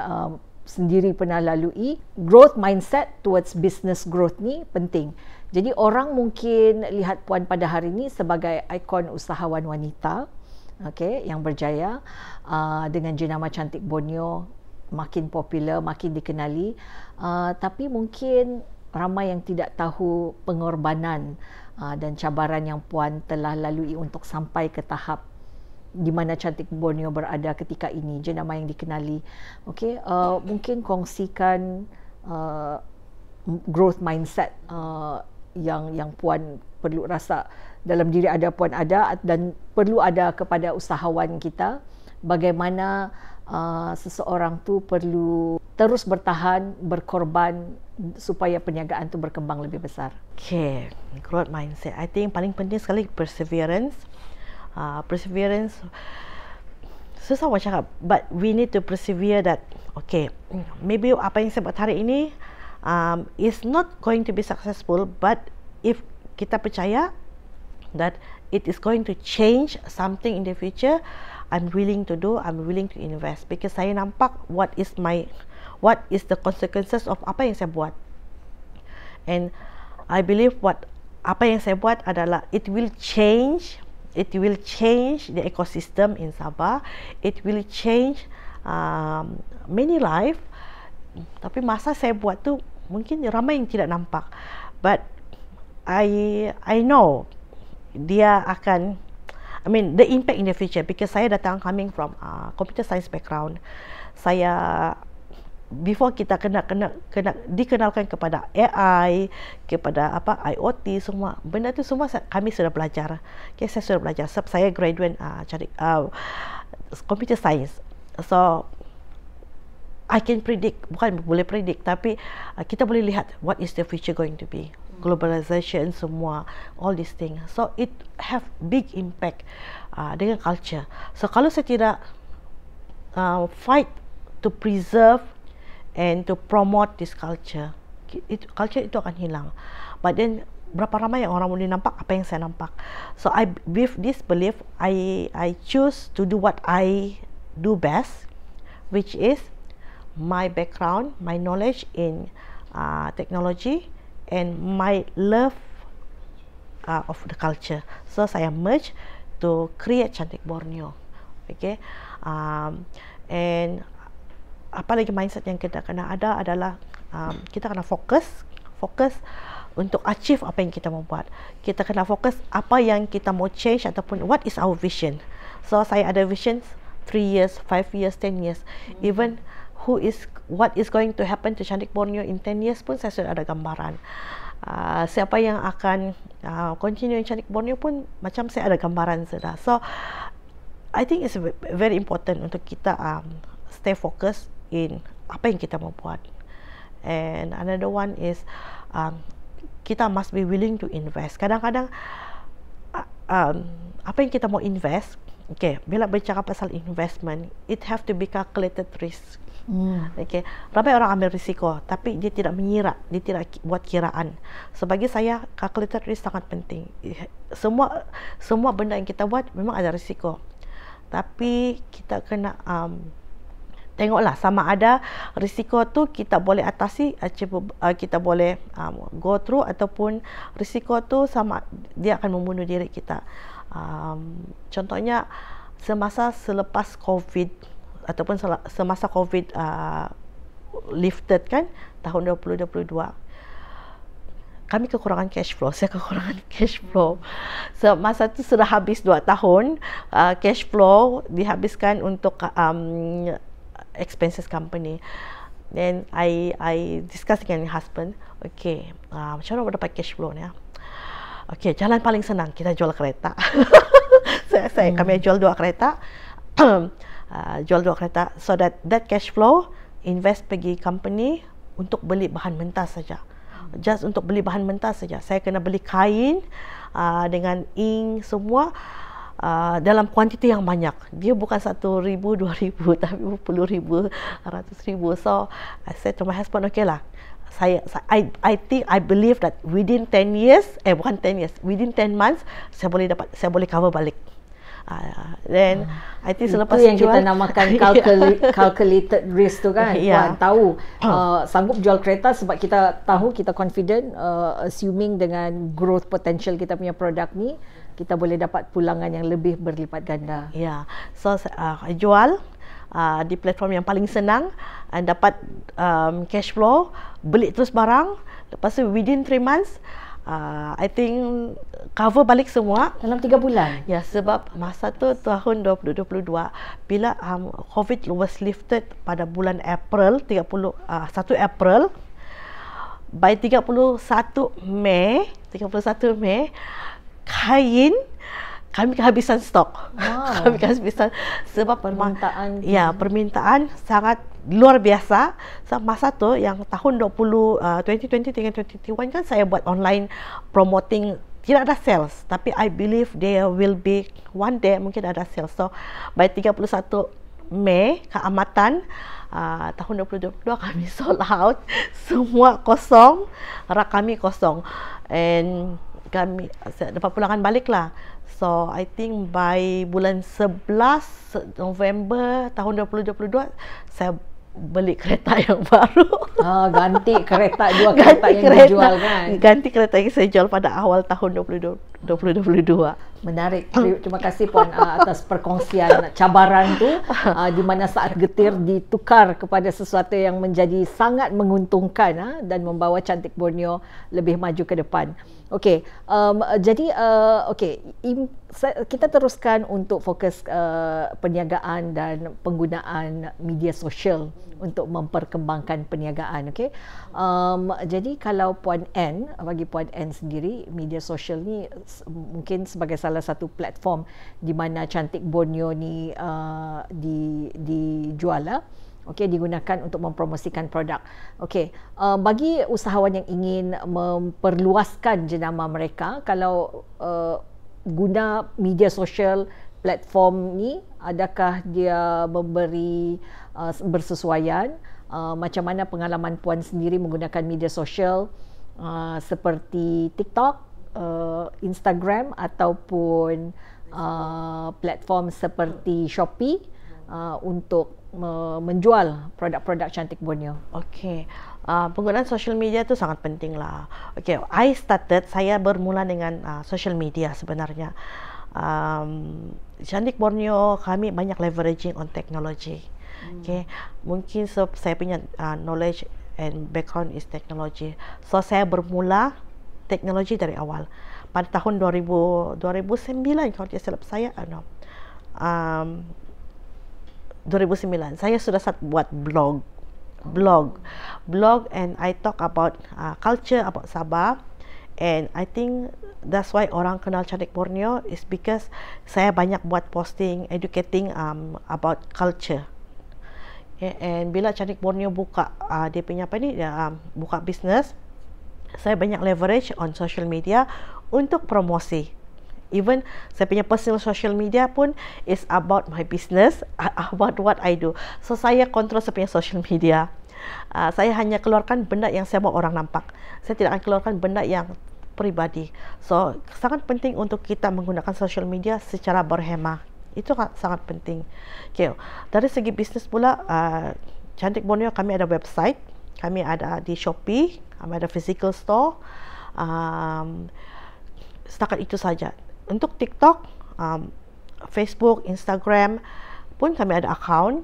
sendiri pernah lalui. Growth mindset towards business growth ni penting. Jadi orang mungkin lihat Puan pada hari ini sebagai ikon usahawan wanita, okay, yang berjaya, dengan jenama Cantik Borneo makin popular, makin dikenali, tapi mungkin ramai yang tidak tahu pengorbanan dan cabaran yang Puan telah lalui untuk sampai ke tahap di mana Cantik Borneo berada ketika ini, jenama yang dikenali. Okey, mungkin kongsikan growth mindset yang Puan perlu rasa dalam diri Puan ada dan perlu ada kepada usahawan kita. Bagaimana seseorang tu perlu terus bertahan, berkorban supaya perniagaan tu berkembang lebih besar. Okay, growth mindset. I think paling penting sekali perseverance. Perseverance susah nak cakap, but we need to persevere that. Okay, maybe apa yang saya buat hari ini is not going to be successful, but if kita percaya that it is going to change something in the future, I'm willing to do, I'm willing to invest, because saya nampak what is the consequences of apa yang saya buat. And I believe apa yang saya buat adalah it will change the ecosystem in Sabah. It will change many life. Tapi masa saya buat tu mungkin ramai yang tidak nampak, but I know dia akan, I mean the impact in the future, because saya datang coming from computer science background. Saya before kita kena dikenalkan kepada AI, kepada IoT, semua benda tu semua kami sudah belajar. Okay, saya sudah belajar sebab saya graduate computer science. So I can predict, bukan boleh predict, tapi kita boleh lihat what is the future going to be. Globalization semua, all these things. So it have big impact dengan culture. So kalau saya tidak fight to preserve and to promote this culture, culture itu akan hilang. But then berapa ramai yang orang boleh nampak apa yang saya nampak. So I with this belief, I choose to do what I do best, which is my background, my knowledge in technology, and my love of the culture. So saya merge to create Cantik Borneo. Okay, and apa lagi mindset yang kita kena ada adalah kita kena fokus untuk achieve apa yang kita mau buat. Kita kena fokus apa yang kita mau change ataupun what is our vision. So saya ada vision 3 years, 5 years, 10 years. Even what is going to happen to Cantik Borneo in 10 years pun saya sudah ada gambaran. Siapa yang akan continue Cantik Borneo pun macam saya ada gambaran sudah. So I think it's very important untuk kita stay focused in apa yang kita mau buat. And another one is kita must be willing to invest. Kadang-kadang apa yang kita mau invest, okay, bila bercakap pasal investment, it have to be calculated risk. Okay, ramai orang ambil risiko, tapi dia tidak mengira, dia tidak buat kiraan. So bagi saya, calculated risk sangat penting. Semua benda yang kita buat memang ada risiko, tapi kita kena tengoklah sama ada risiko tu kita boleh atasi, kita boleh go through, ataupun risiko tu sama dia akan membunuh diri kita. Contohnya semasa selepas COVID ataupun semasa COVID lifted kan, tahun 2022, kami kekurangan cash flow. Saya kekurangan cash flow. Semasa tu sudah habis 2 tahun, cash flow dihabiskan untuk expenses company. Then I discuss dengan husband, okay, macam mana dapat cash flow ni? Okay, jalan paling senang, kita jual kereta. Kami jual 2 kereta. Jual 2 kereta, so that cash flow invest pergi company untuk beli bahan mentah saja. Just untuk beli bahan mentah saja. Saya kena beli kain dengan ink semua dalam kuantiti yang banyak. Dia bukan 1,000, 2,000, tapi 10,000, 100,000. So I said to my husband, okay lah, I believe that within 10 years, within 10 months saya boleh cover balik. Then I think selepas itu yang jual, kita namakan calculated risk tu kan. Puan tahu sanggup jual kereta sebab kita tahu, kita confident, assuming dengan growth potential kita punya produk ni, kita boleh dapat pulangan yang lebih berlipat ganda. So jual di platform yang paling senang, and dapat cash flow, beli terus barang, lepas tu within 3 months I think cover balik semua dalam 3 bulan. Ya, sebab masa tu tahun 2022 bila COVID was lifted pada bulan April, 1 April, by 31 Mei kain kami kehabisan stok. Kami kehabisan sebab permintaan sangat luar biasa. Masa tu yang tahun 2020 dengan 2021 kan saya buat online promoting, tidak ada sales, tapi I believe there will be one day mungkin ada sales. So by 31 Mei keamatan tahun 2022 kami sold out, semua kosong, rak kami kosong, and kami dapat pulangan balik lah. So I think by bulan 11 November tahun 2022 saya beli kereta yang baru. Ganti kereta, 2 kereta yang dijual kan. Ganti kereta yang saya jual pada awal tahun 2022. Menarik. Terima kasih Puan atas perkongsian cabaran tu, di mana saat getir ditukar kepada sesuatu yang menjadi sangat menguntungkan dan membawa Cantik Borneo lebih maju ke depan. Okey, jadi kita teruskan untuk fokus perniagaan dan penggunaan media sosial untuk memperkembangkan perniagaan. Okey, jadi kalau Puan Ann, bagi Puan Ann sendiri, media sosial ni mungkin sebagai salah satu platform di mana Cantik Borneo ni dijual lah. Okey, digunakan untuk mempromosikan produk. Okey, bagi usahawan yang ingin memperluaskan jenama mereka, kalau guna media sosial platform ni, adakah dia memberi bersesuaian? Macam mana pengalaman puan sendiri menggunakan media sosial seperti TikTok, Instagram ataupun platform seperti Shopee untuk menjual produk-produk Cantik Borneo? Okey, penggunaan social media tu sangat penting lah. Okey, saya bermula dengan social media sebenarnya. Cantik Borneo kami banyak leveraging on teknologi. Okay, mungkin saya punya knowledge and background is technology. So saya bermula teknologi dari awal. Pada tahun 2009 kalau tidak silap saya, 2009 saya sudah start buat blog, and I talk about culture about Sabah, and I think that's why orang kenal Cantik Borneo is because saya banyak buat posting educating about culture. Okay, and bila Cantik Borneo buka dia punya buka bisnes, saya banyak leverage on social media untuk promosi. Even saya punya personal social media pun is about my business, about what I do. So saya kontrol saya punya social media. Saya hanya keluarkan benda yang saya mau orang nampak. Saya tidak akan keluarkan benda yang peribadi. So sangat penting untuk kita menggunakan social media secara berhemah. Itu sangat penting. Okay. Dari segi bisnes pula, Cantik Borneo kami ada website, kami ada di Shopee, kami ada physical store. Setakat itu saja. Untuk TikTok, Facebook, Instagram pun kami ada account,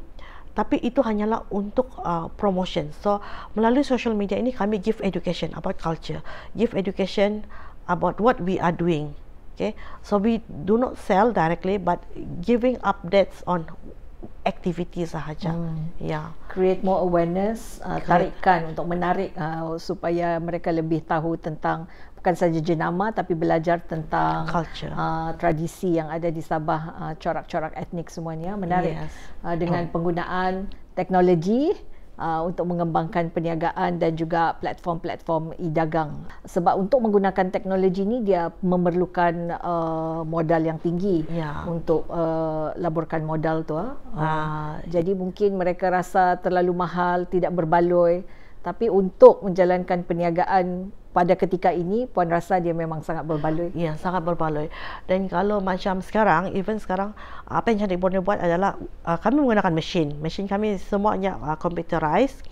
tapi itu hanyalah untuk promotion. So melalui social media ini kami give education about culture, give education about what we are doing. Okay, so we do not sell directly, but giving updates on activities sahaja. Yeah. Create more awareness, tarikan untuk menarik supaya mereka lebih tahu tentang bukan saja jenama tapi belajar tentang culture, tradisi yang ada di Sabah, corak-corak etnik semuanya. Menarik. Yes. Dengan penggunaan teknologi untuk mengembangkan perniagaan dan juga platform-platform e-dagang. Sebab untuk menggunakan teknologi ni dia memerlukan modal yang tinggi untuk laburkan modal tu. Jadi mungkin mereka rasa terlalu mahal, tidak berbaloi. Tapi untuk menjalankan perniagaan pada ketika ini, puan rasa dia memang sangat berbaloi. Ya, sangat berbaloi. Dan kalau macam sekarang, even sekarang, apa yang Cantik Borneo buat adalah kami menggunakan mesin. Mesin kami semuanya computerized.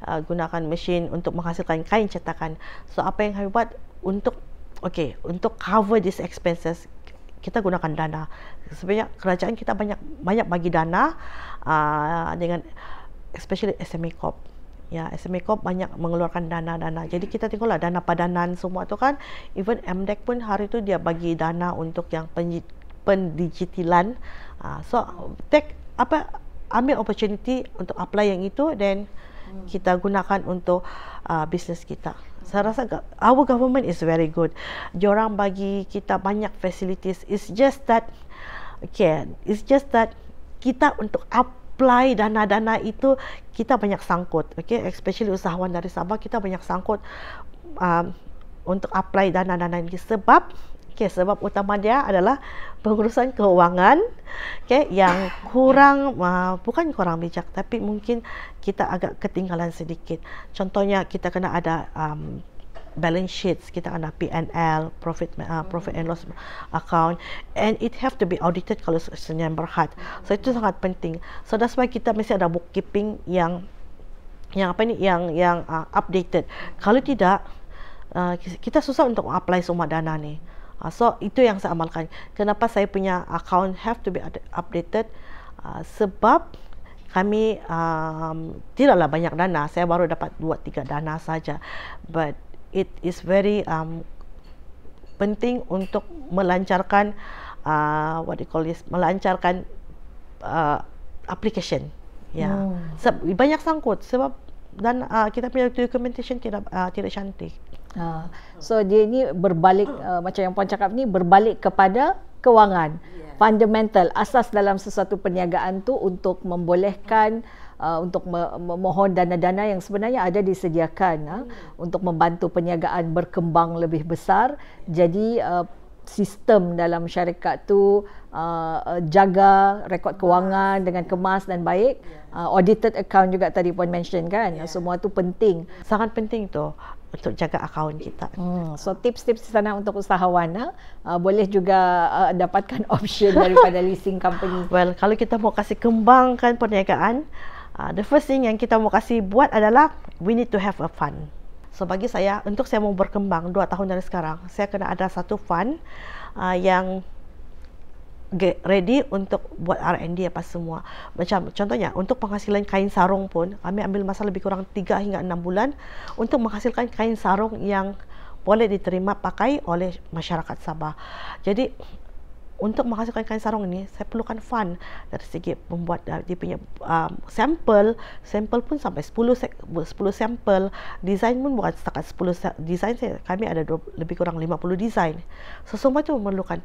Gunakan mesin untuk menghasilkan kain cetakan. So apa yang kami buat untuk cover these expenses, kita gunakan dana. Sebenarnya kerajaan kita banyak bagi dana dengan especially SME Corp. Ya, SME Corp banyak mengeluarkan dana-dana. Jadi kita tengoklah dana padanan semua tu kan. Even MDEC pun hari tu dia bagi dana untuk yang pendigitalan. So ambil opportunity untuk apply yang itu, then kita gunakan untuk bisnes kita. Saya rasa our government is very good. Diorang bagi kita banyak facilities. It's just that kita untuk apply dana-dana itu kita banyak sangkut. Okay, especially usahawan dari Sabah, kita banyak sangkut untuk apply dana-dana ini sebab utama dia adalah pengurusan keuangan, yang bukan kurang bijak, tapi mungkin kita agak ketinggalan sedikit. Contohnya kita kena ada balance sheets, kita ada P&L, profit and loss account, and it have to be audited kalau senyam berhad. So itu sangat penting. So that's why kita mesti ada bookkeeping yang updated. Kalau tidak, kita susah untuk apply semua dana ni. So itu yang saya amalkan. Kenapa saya punya account have to be updated? Sebab kami tidaklah banyak dana. Saya baru dapat 2-3 dana saja. But it is very penting untuk melancarkan melancarkan application. Banyak sangkut sebab dan kita punya documentation tidak cantik. So dia ni berbalik macam yang Puan cakap ni, berbalik kepada kewangan. Fundamental, asas dalam sesuatu perniagaan tu untuk membolehkan untuk memohon dana-dana yang sebenarnya ada disediakan untuk membantu perniagaan berkembang lebih besar. Jadi sistem dalam syarikat tu jaga rekod kewangan dengan kemas dan baik. Audited account juga tadi Puan mention kan. Semua tu penting. Sangat penting tu untuk jaga akaun kita. So tips-tips di sana untuk usahawan, boleh juga dapatkan option daripada leasing company. Well, kalau kita mau kasih kembangkan perniagaan, the first thing yang kita mau kasih buat adalah we need to have a fund. So bagi saya, untuk saya mau berkembang 2 tahun dari sekarang, saya kena ada satu fund yang get ready untuk buat R&D apa semua. Macam contohnya untuk penghasilan kain sarung pun kami ambil masa lebih kurang 3 hingga 6 bulan untuk menghasilkan kain sarung yang boleh diterima pakai oleh masyarakat Sabah. Jadi untuk menghasilkan kain sarung ini saya perlukan fund dari segi membuat dia punya sampel pun sampai 10 sampel, desain pun bukan setakat 10 desain, kami ada lebih kurang 50 desain. So semua itu memerlukan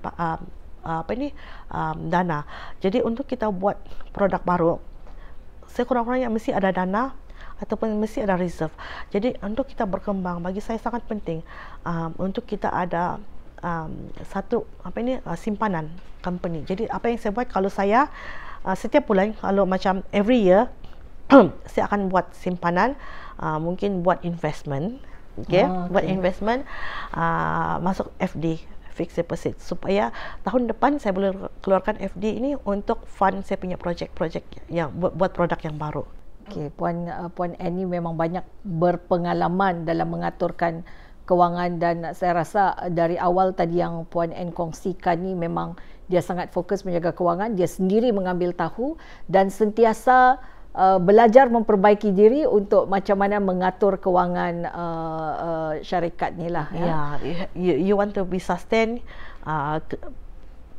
dana. Jadi untuk kita buat produk baru, sekurang-kurangnya mesti ada dana ataupun mesti ada reserve. Jadi untuk kita berkembang, bagi saya sangat penting untuk kita ada satu simpanan company. Jadi apa yang saya buat, kalau saya setiap bulan, kalau macam every year saya akan buat simpanan, mungkin buat investment, buat investment, masuk FD, fixed deposit, supaya tahun depan saya boleh keluarkan FD ini untuk fund saya punya projek-projek yang buat produk yang baru. Puan Annie memang banyak berpengalaman dalam mengaturkan kewangan, dan saya rasa dari awal tadi yang Puan Anne kongsikan ni memang dia sangat fokus menjaga kewangan, dia sendiri mengambil tahu dan sentiasa belajar memperbaiki diri untuk macam mana mengatur kewangan syarikat ni lah. You want to be sustained.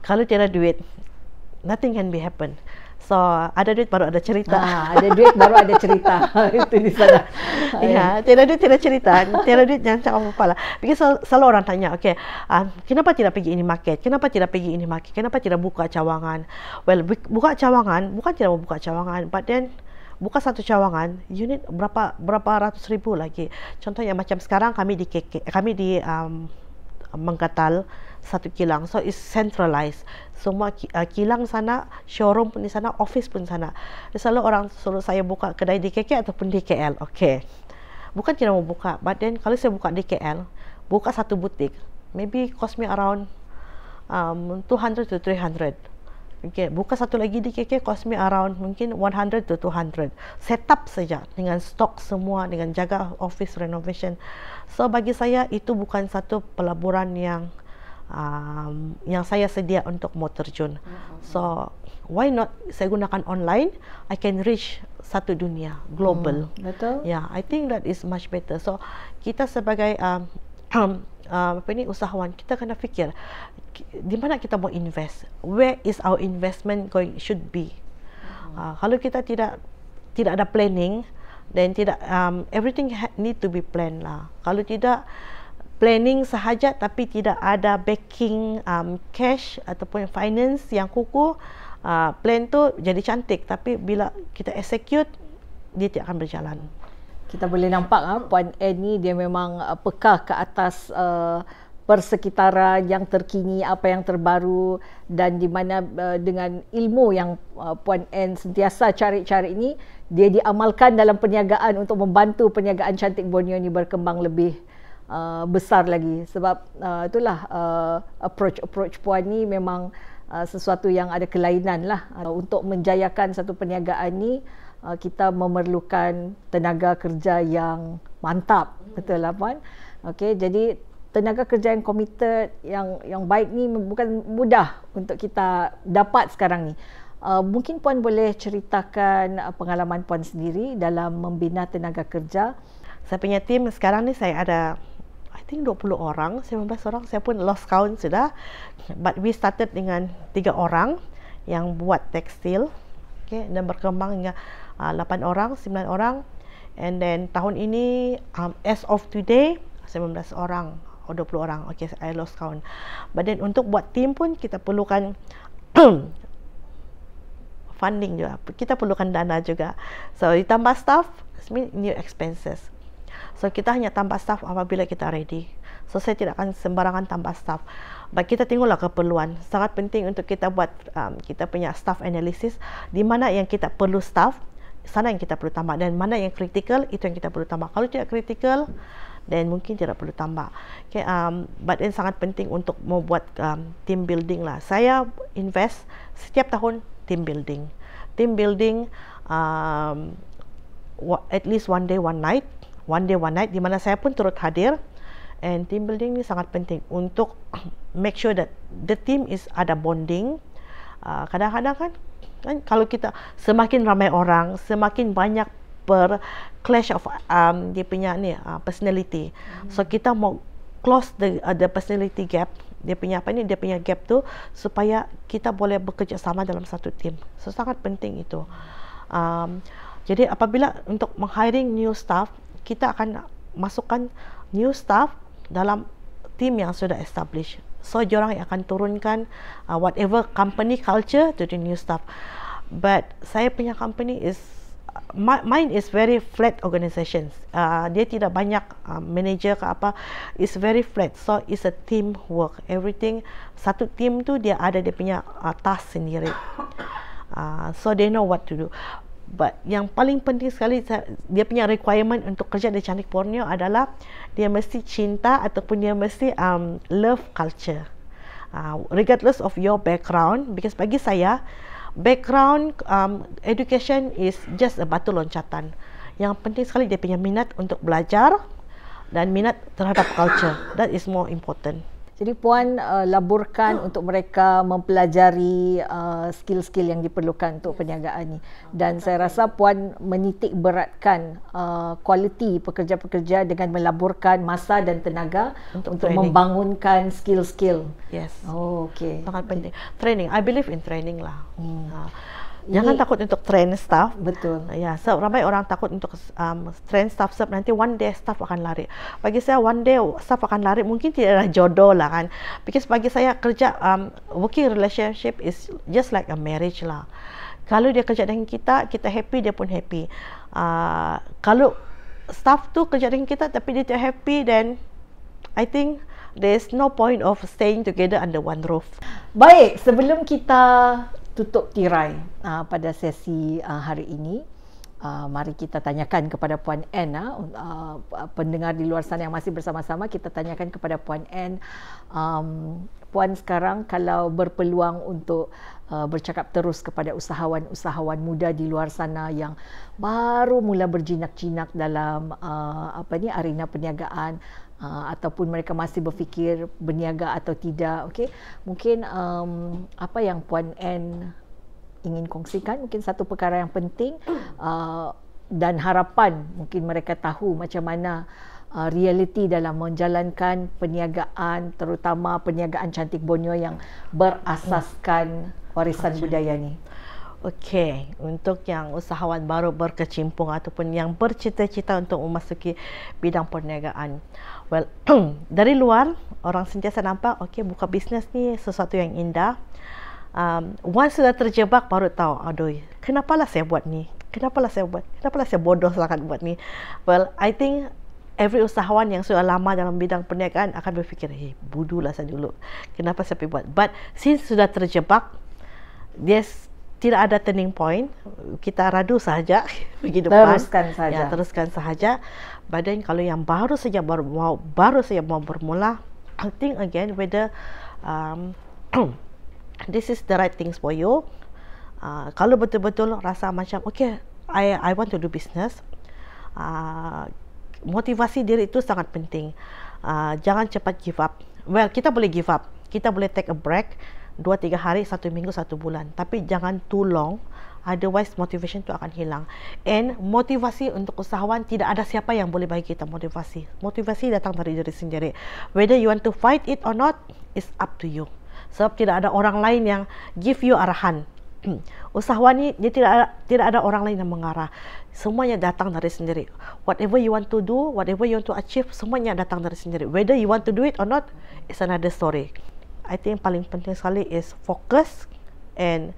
Kalau tiada duit, nothing can be happen. So ada duit baru ada cerita. Ada duit baru ada cerita. Itu di sana. Tiada duit tiada cerita. Tiada duit jangan cakap apa-apa lah. Because selalu orang tanya, kenapa tidak pergi ini market? Kenapa tidak pergi ini market? Kenapa tidak buka cawangan? Well, buka cawangan bukan tidak mau buka cawangan, but then buka satu cawangan, you need berapa ratus ribu lagi. Contohnya macam sekarang kami di Mengkatal satu kilang, so it's centralized. Semua kilang sana, showroom pun di sana, office pun sana. Selalu orang suruh saya buka kedai di KK ataupun di KL. Bukan tidak mau buka, but then kalau saya buka di KL, buka satu butik, maybe cost me around 200 to 300. Buka satu lagi di KK cost me around mungkin 100 to 200. Setup saja dengan stok semua, dengan jaga office renovation. So bagi saya itu bukan satu pelaburan yang saya sedia untuk mau terjun. So why not saya gunakan online, I can reach satu dunia global. Betul. I think that is much better. So kita sebagai usahawan, kita kena fikir di mana kita mau invest, where is our investment should be. Kalau kita tidak ada planning, then tidak everything need to be planned lah. Kalau tidak planning sahaja tapi tidak ada backing cash ataupun finance yang kukuh, plan tu jadi cantik tapi bila kita execute dia tidak akan berjalan. Kita boleh nampak Puan Annie dia memang peka ke atas persekitaran yang terkini, apa yang terbaru, dan di mana dengan ilmu yang Puan Anne sentiasa cari-cari ini, dia diamalkan dalam perniagaan untuk membantu perniagaan Cantik Borneo ini berkembang lebih besar lagi. Sebab itulah approach Puan ni memang sesuatu yang ada kelainan lah. Untuk menjayakan satu perniagaan ni, kita memerlukan tenaga kerja yang mantap. Betul lah Puan? Jadi tenaga kerja yang committed, yang baik ni bukan mudah untuk kita dapat sekarang ni. Mungkin Puan boleh ceritakan pengalaman Puan sendiri dalam membina tenaga kerja. Saya punya tim sekarang ni saya ada I think 20 orang, 19 orang, saya pun lost count sudah. But we started dengan 3 orang yang buat tekstil, dan berkembang hingga 8 orang, 9 orang. And then tahun ini, as of today, 19 orang atau 20 orang. Okay, I lost count. But then untuk buat team pun kita perlukan funding juga. Kita perlukan dana juga. So ditambah staff, mean new expenses. So kita hanya tambah staff apabila kita ready. So saya tidak akan sembarangan tambah staff. But kita tengoklah keperluan. Sangat penting untuk kita buat kita punya staff analysis. Di mana yang kita perlu staff, sana yang kita perlu tambah. Dan mana yang kritikal, itu yang kita perlu tambah. Kalau tidak kritikal, dan mungkin tidak perlu tambah. Okay, but then sangat penting untuk membuat team building lah. Saya invest setiap tahun team building. Team building at least one day one night di mana saya pun turut hadir. And team building ni sangat penting untuk make sure that the team is ada bonding. Kadang-kadang kan kalau kita semakin ramai orang, semakin banyak clash of dia punya ni personality. So kita mau close the personality gap, dia punya gap tu supaya kita boleh bekerja sama dalam satu team. So sangat penting itu. Jadi apabila untuk menghiring new staff, kita akan masukkan new staff dalam team yang sudah established. So diorang yang akan turunkan whatever company culture to the new staff. But saya punya company is mine is very flat organizations. Dia tidak banyak manager ke apa. It's very flat. So it's a team work. Everything satu team tu dia ada dia punya task sendiri. So they know what to do. But yang paling penting sekali dia punya requirement untuk kerja di Cantik Borneo adalah dia mesti cinta ataupun dia mesti love culture. Regardless of your background, because bagi saya background education is just a batu loncatan. Yang penting sekali dia punya minat untuk belajar dan minat terhadap culture. That is more important. Jadi Puan laburkan untuk mereka mempelajari skill-skill yang diperlukan untuk perniagaan ini. Dan saya rasa Puan menitik beratkan kualiti pekerja-pekerja dengan melaburkan masa dan tenaga untuk membangunkan skill-skill. Yes. Oh, okay. Sangat penting. Training. I believe in training lah. Jangan takut untuk train staff. Betul. Ya, so ramai orang takut untuk train staff sebab nanti one day staff akan lari. Bagi saya one day staff akan lari mungkin tidak ada jodoh lah kan. Because bagi saya kerja working relationship is just like a marriage lah. Kalau dia kerja dengan kita happy, dia pun happy. Kalau staff tu kerja dengan kita tapi dia tidak happy, then I think there's no point of staying together under one roof. Baik, sebelum kita tutup tirai pada sesi hari ini, mari kita tanyakan kepada Puan Ann, pendengar di luar sana yang masih bersama-sama, kita tanyakan kepada Puan Ann, Puan sekarang kalau berpeluang untuk bercakap terus kepada usahawan-usahawan muda di luar sana yang baru mula berjinak-jinak dalam arena perniagaan, ataupun mereka masih berfikir berniaga atau tidak, okey, mungkin apa yang Puan Ann ingin kongsikan, mungkin satu perkara yang penting dan harapan mungkin mereka tahu macam mana realiti dalam menjalankan perniagaan, terutama perniagaan Cantik Borneo yang berasaskan warisan budaya ni. Okey, untuk yang usahawan baru berkecimpung ataupun yang bercita-cita untuk memasuki bidang perniagaan. Well, dari luar orang sentiasa nampak okey buka bisnes ni sesuatu yang indah. Once sudah terjebak baru tahu, aduh, kenapalah saya buat ni? Kenapalah saya bodoh sangat buat ni? Well, I think every usahawan yang sudah lama dalam bidang perniagaan akan berfikir, bodohlah saya dulu. Kenapa saya pergi buat? But since sudah terjebak, tidak ada turning point, kita radu saja pergi depan. Teruskan sahaja. Badan kalau yang baru saja mau bermula, I think again whether this is the right things for you. Kalau betul-betul rasa macam okay, I want to do business, motivasi diri itu sangat penting. Jangan cepat give up. Well, kita boleh give up, kita boleh take a break 2-3 hari, 1 minggu, 1 bulan, tapi jangan too long, otherwise motivation tu akan hilang. And motivasi untuk usahawan, tidak ada siapa yang boleh bagi kita motivasi. Motivasi datang dari diri sendiri. Whether you want to fight it or not, is up to you. Sebab tidak ada orang lain yang give you arahan. Usahawan ni dia tidak ada orang lain yang mengarah. Semuanya datang dari sendiri. Whatever you want to do, whatever you want to achieve, semuanya datang dari sendiri. Whether you want to do it or not, it's another story. I think paling penting sekali is focus and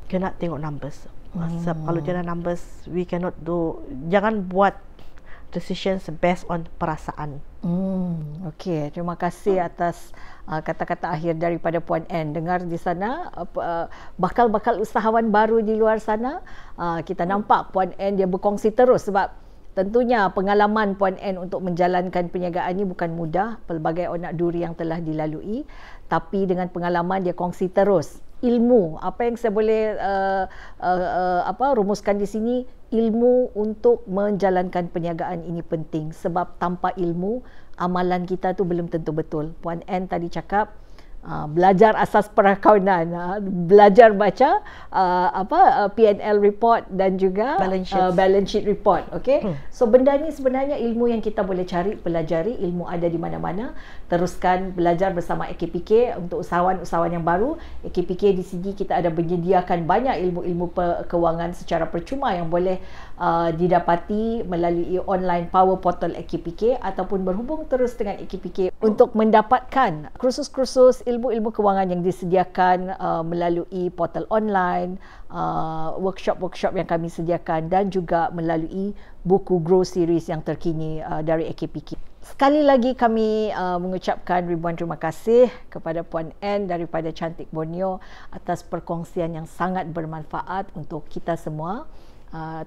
kena tengok numbers. Sebab kalau tiada numbers, we cannot do. Jangan buat decisions based on perasaan. Okey, terima kasih atas kata-kata akhir daripada Puan Ann. Dengar di sana bakal-bakal usahawan baru di luar sana. Kita nampak Puan Ann dia berkongsi terus sebab tentunya pengalaman Puan Ann untuk menjalankan perniagaan ini bukan mudah, pelbagai onak duri yang telah dilalui, tapi dengan pengalaman dia kongsi terus ilmu. Apa yang saya boleh rumuskan di sini, ilmu untuk menjalankan perniagaan ini penting sebab tanpa ilmu amalan kita tu belum tentu betul. Puan Ann tadi cakap belajar asas perakaunan, belajar baca P&L report dan juga balance sheet report. Okay? So benda ni sebenarnya ilmu yang kita boleh cari, pelajari. Ilmu ada di mana-mana. Teruskan belajar bersama AKPK untuk usahawan-usahawan yang baru. AKPK di sini kita ada menyediakan banyak ilmu-ilmu kewangan secara percuma yang boleh didapati melalui online power portal AKPK ataupun berhubung terus dengan AKPK untuk mendapatkan kursus-kursus ilmu-ilmu kewangan yang disediakan melalui portal online, workshop-workshop yang kami sediakan dan juga melalui buku Grow Series yang terkini dari AKPK. Sekali lagi kami mengucapkan ribuan terima kasih kepada Puan Ann daripada Cantik Borneo atas perkongsian yang sangat bermanfaat untuk kita semua,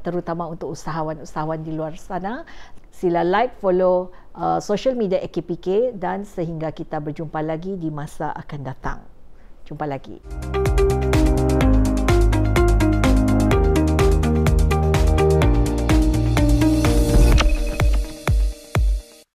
terutama untuk usahawan-usahawan di luar sana. Sila like, follow social media AKPK dan sehingga kita berjumpa lagi di masa akan datang. Jumpa lagi.